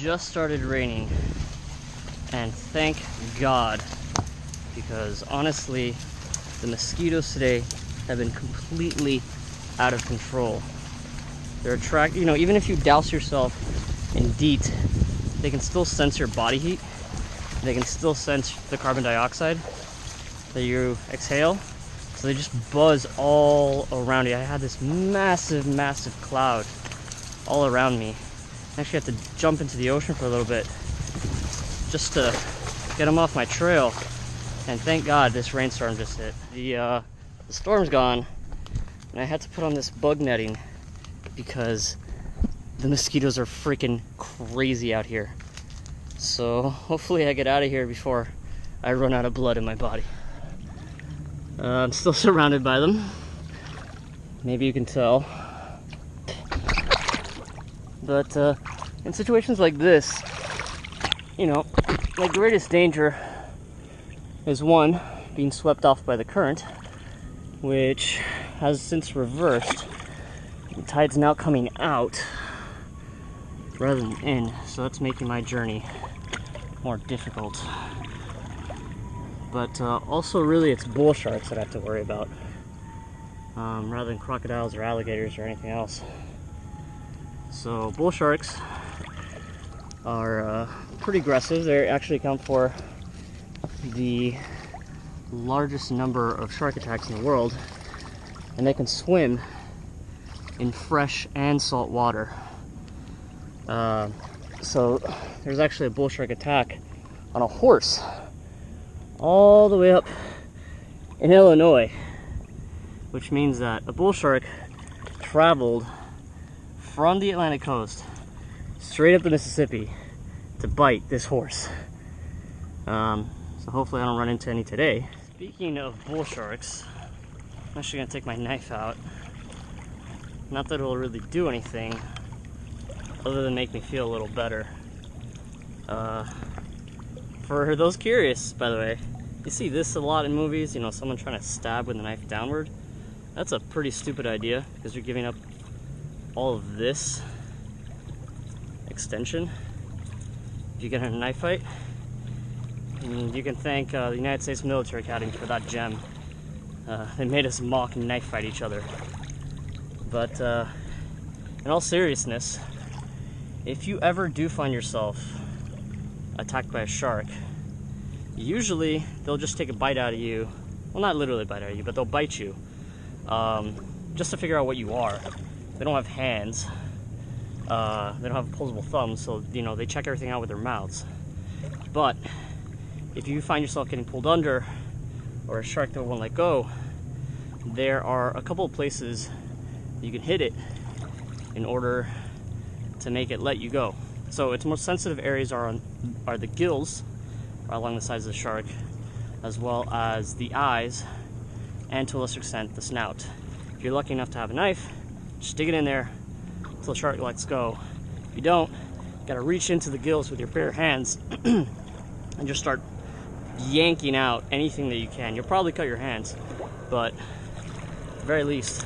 Just started raining, and thank God, because honestly the mosquitoes today have been completely out of control. They're even if you douse yourself in DEET, they can still sense your body heat. They can still sense the carbon dioxide that you exhale. So they just buzz all around you. I had this massive cloud all around me. I actually had to jump into the ocean for a little bit just to get them off my trail. And thank God this rainstorm just hit. The storm's gone, and I had to put on this bug netting because the mosquitoes are freaking crazy out here. So hopefully I get out of here before I run out of blood in my body. I'm still surrounded by them. Maybe you can tell. But in situations like this, my greatest danger is one, being swept off by the current, which has since reversed. The tide's now coming out rather than in, so that's making my journey more difficult. But also really it's bull sharks that I have to worry about, rather than crocodiles or alligators or anything else. So bull sharks are pretty aggressive. They actually account for the largest number of shark attacks in the world, and they can swim in fresh and salt water. So there's actually a bull shark attack on a horse all the way up in Illinois, which means that a bull shark traveled from the Atlantic coast straight up the Mississippi to bite this horse. So hopefully I don't run into any today. Speaking of bull sharks, I'm actually gonna take my knife out. Not that it'll really do anything other than make me feel a little better. For those curious, by the way, you see this a lot in movies, someone trying to stab with a knife downward. That's a pretty stupid idea, because you're giving up all of this extension if you get in a knife fight. And you can thank the United States Military Academy for that gem. They made us mock and knife fight each other. But in all seriousness, if you ever do find yourself attacked by a shark, usually they'll just take a bite out of you. Well, not literally bite out of you, but they'll bite you just to figure out what you are. They don't have hands. They don't have opposable thumbs, so they check everything out with their mouths. But if you find yourself getting pulled under, or a shark that won't let go, there are a couple of places you can hit it in order to make it let you go. So its most sensitive areas are the gills, along the sides of the shark, as well as the eyes, and to a lesser extent the snout. If you're lucky enough to have a knife, just dig it in there until the shark lets go. If you don't, you gotta reach into the gills with your bare hands and just start yanking out anything that you can. You'll probably cut your hands, but at the very least,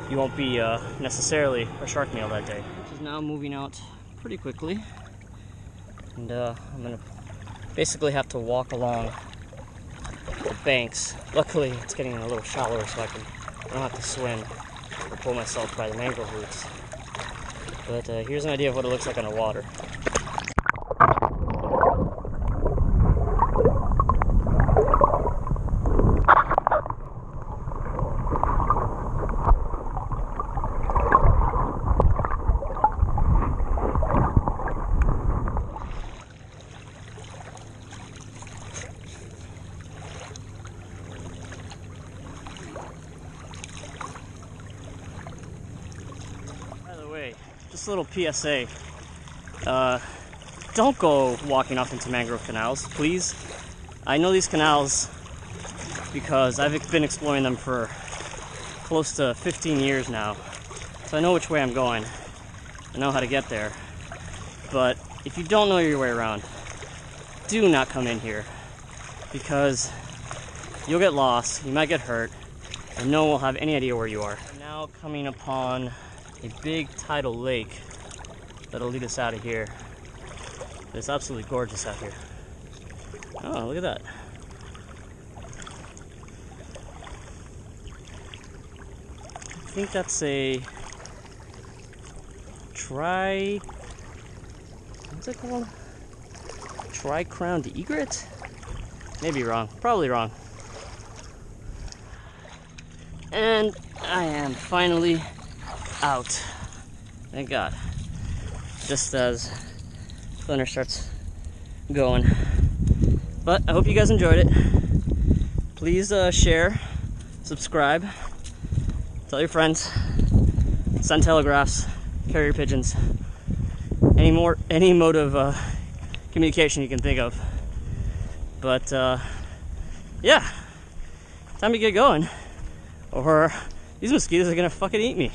you won't be necessarily a shark meal that day. Which is now moving out pretty quickly, and I'm gonna basically have to walk along the banks. Luckily, it's getting a little shallower, so I don't have to swim or pull myself by the mangrove roots. But here's an idea of what it looks like underwater. Just a little PSA. Don't go walking off into mangrove canals, please. I know these canals because I've been exploring them for close to 15 years now. So I know which way I'm going. I know how to get there. But if you don't know your way around, do not come in here, because you'll get lost, you might get hurt, and no one will have any idea where you are. We're now coming upon a big tidal lake that'll lead us out of here. It's absolutely gorgeous out here. Oh, look at that. I think that's a what's it called? Tri-crowned egret? Maybe wrong, probably wrong. And I am finally out. Thank God. Just as thunder starts going. But I hope you guys enjoyed it. Please share, subscribe, tell your friends, send telegraphs, carrier pigeons, any mode of communication you can think of. But yeah, time to get going, or these mosquitoes are gonna fucking eat me.